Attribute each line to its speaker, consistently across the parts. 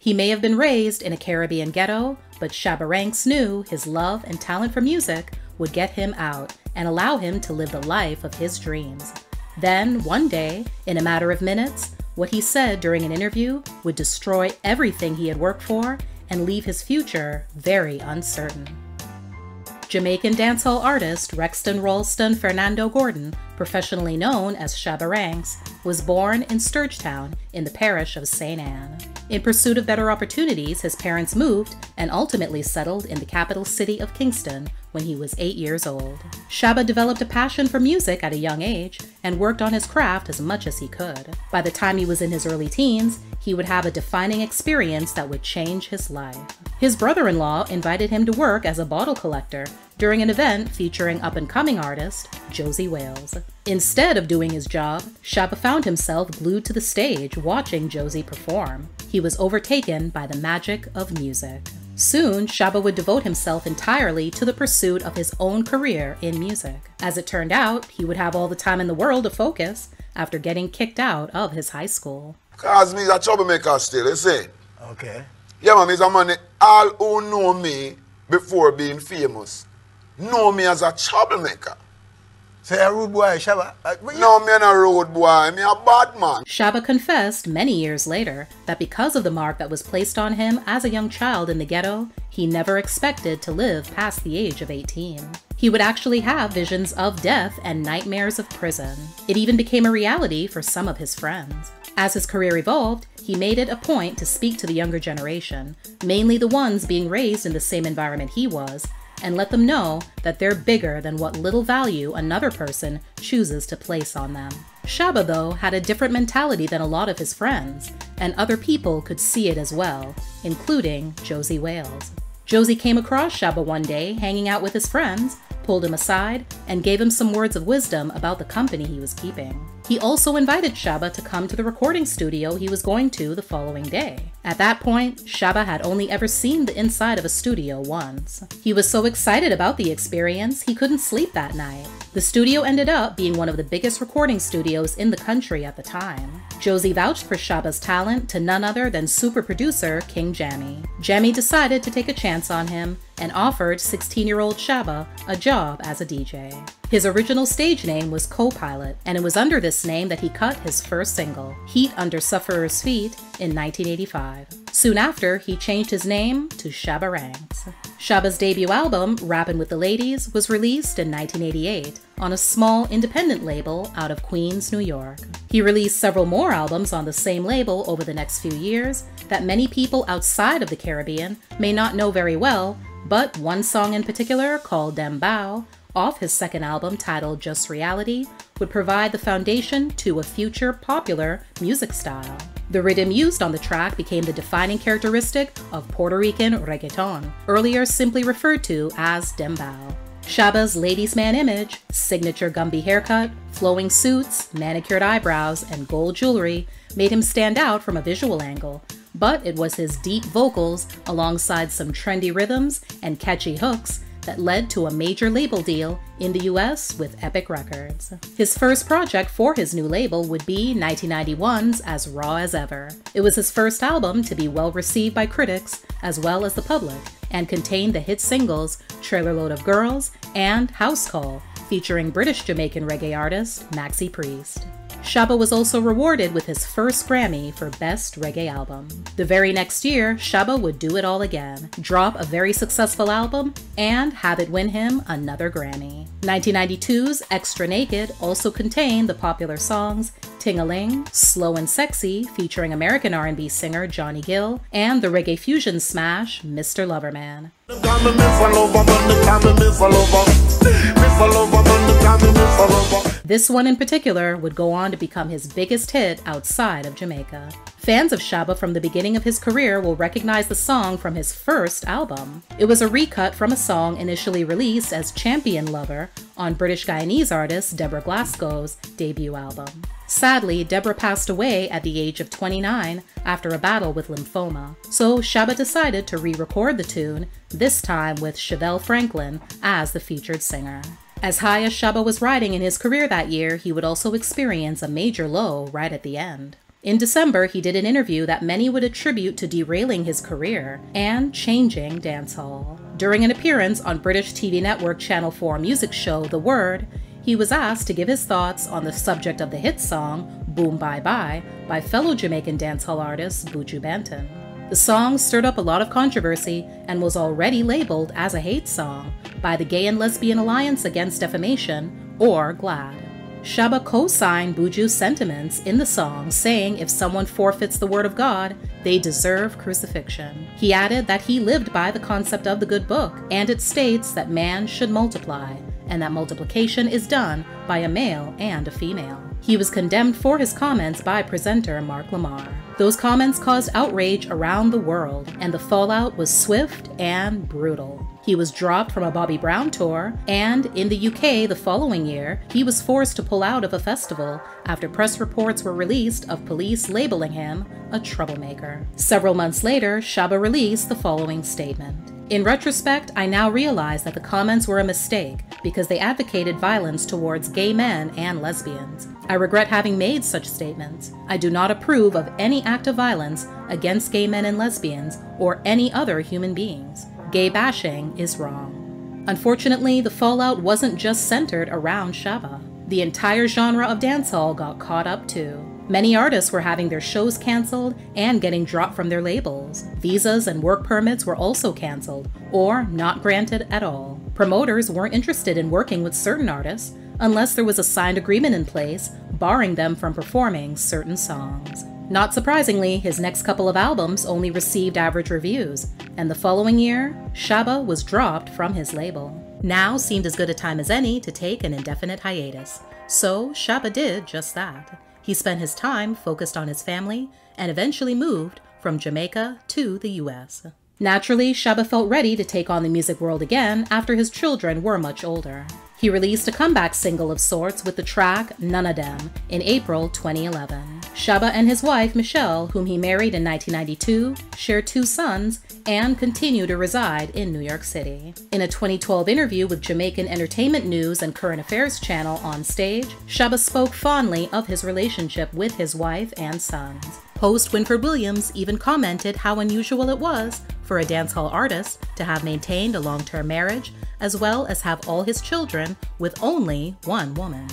Speaker 1: He may have been raised in a Caribbean ghetto, but Shabba Ranks knew his love and talent for music would get him out and allow him to live the life of his dreams. Then, one day, in a matter of minutes, what he said during an interview would destroy everything he had worked for and leave his future very uncertain. Jamaican dancehall artist Rexton Ralston Fernando Gordon, professionally known as Shabba Ranks, was born in Sturgetown in the parish of St. Anne. In pursuit of better opportunities, his parents moved and ultimately settled in the capital city of Kingston when he was 8 years old. Shabba developed a passion for music at a young age and worked on his craft as much as he could. By the time he was in his early teens, he would have a defining experience that would change his life. His brother-in-law invited him to work as a bottle collector during an event featuring up-and-coming artist Josie Wales. Instead of doing his job, Shabba found himself glued to the stage watching Josie perform. He was overtaken by the magic of music. Soon, Shabba would devote himself entirely to the pursuit of his own career in music. As it turned out, he would have all the time in the world to focus after getting kicked out of his high school.
Speaker 2: Cause me's a troublemaker still, you see?
Speaker 3: Okay.
Speaker 2: Yeah, man, me's a man all who know me before being famous know me as a troublemaker.
Speaker 3: Say a rude boy, Shabba.
Speaker 2: No, me a rude boy, me a bad man.
Speaker 1: Shabba confessed many years later that because of the mark that was placed on him as a young child in the ghetto, he never expected to live past the age of 18. He would actually have visions of death and nightmares of prison. It even became a reality for some of his friends. As his career evolved, he made it a point to speak to the younger generation, mainly the ones being raised in the same environment he was, and let them know that they're bigger than what little value another person chooses to place on them. Shabba, though, had a different mentality than a lot of his friends, and other people could see it as well, including Josie Wales. Josie came across Shabba one day hanging out with his friends, pulled him aside, and gave him some words of wisdom about the company he was keeping. He also invited Shabba to come to the recording studio he was going to the following day. At that point, Shabba had only ever seen the inside of a studio once. He was so excited about the experience, he couldn't sleep that night. The studio ended up being one of the biggest recording studios in the country at the time. Josie vouched for Shabba's talent to none other than super producer King Jammy. Jammy decided to take a chance on him and offered 16-year-old Shabba a job as a DJ. His original stage name was Co-Pilot, and it was under this name that he cut his first single, Heat Under Sufferer's Feet, in 1985. Soon after, he changed his name to Shabba Ranks. Shabba's debut album, Rappin' with the Ladies, was released in 1988 on a small independent label out of Queens, New York. He released several more albums on the same label over the next few years that many people outside of the Caribbean may not know very well, but one song in particular, called Dem Bow, off his second album titled Just Reality, would provide the foundation to a future popular music style. The rhythm used on the track became the defining characteristic of Puerto Rican reggaeton, earlier simply referred to as dembow. Shabba's ladies' man image, signature Gumby haircut, flowing suits, manicured eyebrows, and gold jewelry made him stand out from a visual angle, but it was his deep vocals alongside some trendy rhythms and catchy hooks that led to a major label deal in the US with Epic Records. His first project for his new label would be 1991's As Raw as Ever. It was his first album to be well received by critics as well as the public, and contained the hit singles Trailer Load of Girls and House Call, featuring British Jamaican reggae artist Maxi Priest. Shabba was also rewarded with his first Grammy for Best Reggae Album. The very next year, Shabba would do it all again, drop a very successful album, and have it win him another Grammy. 1992's Extra Naked also contained the popular songs Ting-a-Ling, Slow and Sexy featuring American R&B singer Johnny Gill, and the reggae fusion smash Mr. Loverman. This one in particular would go on to become his biggest hit outside of Jamaica. Fans of Shabba from the beginning of his career will recognize the song from his first album. It was a recut from a song initially released as Champion Lover on British Guyanese artist Deborah Glasgow's debut album. Sadly, Deborah passed away at the age of 29 after a battle with lymphoma, so Shabba decided to re-record the tune, this time with Chevelle Franklin as the featured singer. As high as Shabba was riding in his career that year, he would also experience a major low right at the end. In December, he did an interview that many would attribute to derailing his career and changing dancehall. During an appearance on British TV network Channel 4 music show The Word, he was asked to give his thoughts on the subject of the hit song Boom Bye Bye by fellow Jamaican dancehall artist Buju Banton. The song stirred up a lot of controversy and was already labeled as a hate song by the Gay and Lesbian Alliance Against Defamation, or GLAAD. Shabba co-signed Buju's sentiments in the song, saying if someone forfeits the word of God, they deserve crucifixion. He added that he lived by the concept of the good book, and it states that man should multiply, and that multiplication is done by a male and a female. He was condemned for his comments by presenter Mark Lamar. Those comments caused outrage around the world, and the fallout was swift and brutal. He was dropped from a Bobby Brown tour, and in the UK the following year, he was forced to pull out of a festival after press reports were released of police labeling him a troublemaker. Several months later, Shabba released the following statement. In retrospect, I now realize that the comments were a mistake because they advocated violence towards gay men and lesbians. I regret having made such statements. I do not approve of any act of violence against gay men and lesbians or any other human beings. Gay bashing is wrong. Unfortunately, the fallout wasn't just centered around Shabba. The entire genre of dancehall got caught up too. Many artists were having their shows canceled and getting dropped from their labels. Visas and work permits were also canceled, or not granted at all. Promoters weren't interested in working with certain artists unless there was a signed agreement in place barring them from performing certain songs. Not surprisingly, his next couple of albums only received average reviews, and the following year, Shabba was dropped from his label. Now seemed as good a time as any to take an indefinite hiatus, so Shabba did just that. He spent his time focused on his family and eventually moved from Jamaica to the US. Naturally, Shabba felt ready to take on the music world again after his children were much older. He released a comeback single of sorts with the track None of Them in April 2011. Shabba and his wife Michelle, whom he married in 1992, share 2 sons and continue to reside in New York City. In a 2012 interview with Jamaican Entertainment News and Current Affairs channel On Stage, Shabba spoke fondly of his relationship with his wife and sons. Host Winford Williams even commented how unusual it was for a dancehall artist to have maintained a long-term marriage, as well as have all his children with only one woman.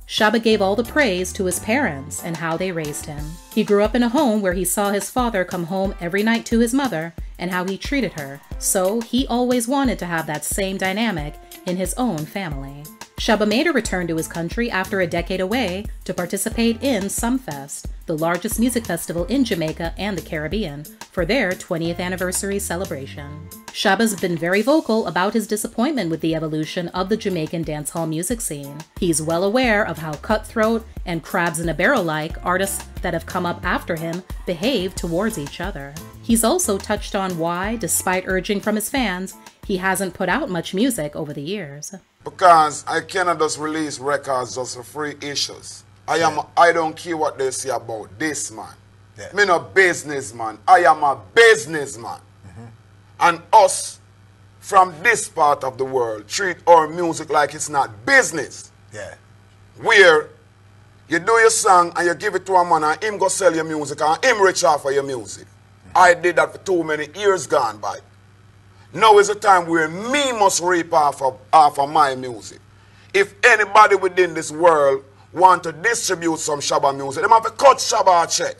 Speaker 1: Shabba gave all the praise to his parents and how they raised him. He grew up in a home where he saw his father come home every night to his mother and how he treated her, so he always wanted to have that same dynamic in his own family. Shabba made a return to his country after a decade away to participate in Sumfest, the largest music festival in Jamaica and the Caribbean, for their 20th anniversary celebration. Shabba's been very vocal about his disappointment with the evolution of the Jamaican dancehall music scene. He's well aware of how cutthroat and crabs-in-a-barrel-like artists that have come up after him behave towards each other. He's also touched on why, despite urging from his fans, he hasn't put out much music over the years.
Speaker 2: Because I cannot just release records just for free issues. I don't care what they say about this man.
Speaker 3: Yeah.
Speaker 2: Me no businessman. I am a businessman. And us, from this part of the world, treat our music like it's not business.
Speaker 3: Yeah.
Speaker 2: Where you do your song and you give it to a man and him go sell your music and him rich off of your music. I did that for too many years gone by. Now is a time where me must reap off of my music. If anybody within this world want to distribute some Shabba music, they have to cut Shabba a check.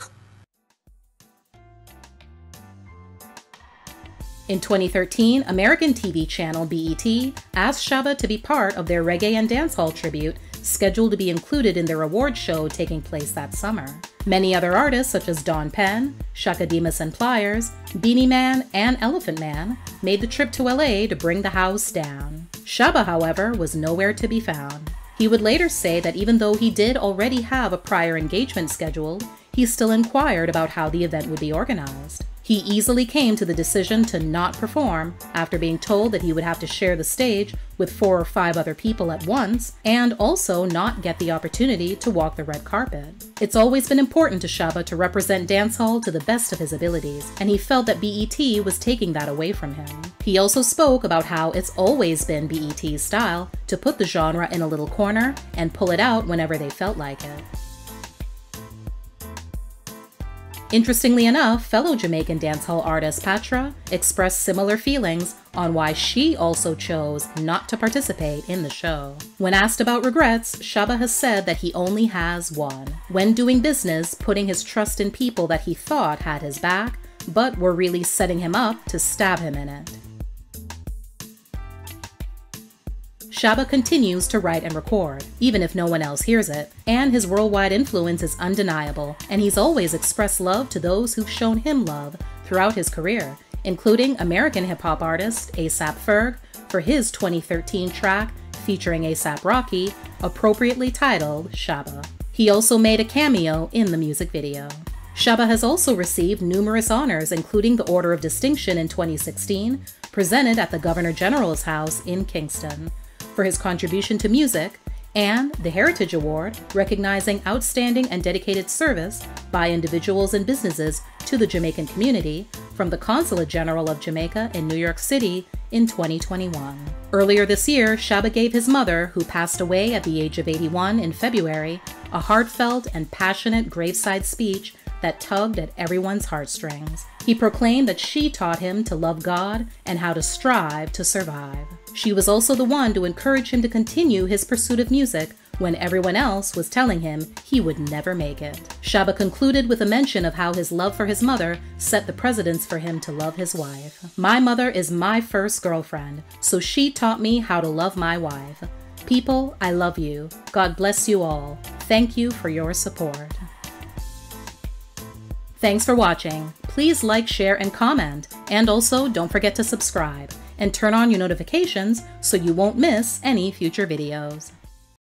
Speaker 1: In 2013, American TV channel BET asked Shabba to be part of their reggae and dancehall tribute scheduled to be included in their award show taking place that summer. Many other artists such as Don Penn, Shaka Demus and Pliers, Beanie Man, and Elephant Man made the trip to LA to bring the house down. Shabba, however, was nowhere to be found. He would later say that even though he did already have a prior engagement scheduled, he still inquired about how the event would be organized. He easily came to the decision to not perform after being told that he would have to share the stage with 4 or 5 other people at once and also not get the opportunity to walk the red carpet. It's always been important to Shabba to represent dancehall to the best of his abilities, and he felt that BET was taking that away from him. He also spoke about how it's always been BET's style to put the genre in a little corner and pull it out whenever they felt like it. Interestingly enough, fellow Jamaican dancehall artist Patra expressed similar feelings on why she also chose not to participate in the show. When asked about regrets, Shabba has said that he only has one: when doing business, putting his trust in people that he thought had his back, but were really setting him up to stab him in it. Shabba continues to write and record, even if no one else hears it, and his worldwide influence is undeniable, and he's always expressed love to those who've shown him love throughout his career, including American hip-hop artist A$AP Ferg for his 2013 track featuring A$AP Rocky, appropriately titled Shabba. He also made a cameo in the music video. Shabba has also received numerous honors, including the Order of Distinction in 2016, presented at the Governor General's house in Kingston, for his contribution to music, and the Heritage Award, recognizing outstanding and dedicated service by individuals and businesses to the Jamaican community from the Consulate General of Jamaica in New York City in 2021. Earlier this year, Shabba gave his mother, who passed away at the age of 81 in February, a heartfelt and passionate graveside speech that tugged at everyone's heartstrings. He proclaimed that she taught him to love God and how to strive to survive. She was also the one to encourage him to continue his pursuit of music when everyone else was telling him he would never make it. Shabba concluded with a mention of how his love for his mother set the precedence for him to love his wife. "My mother is my first girlfriend, so she taught me how to love my wife. People, I love you. God bless you all. Thank you for your support." Thanks for watching. Please like, share, and comment. And also, don't forget to subscribe and turn on your notifications so you won't miss any future videos.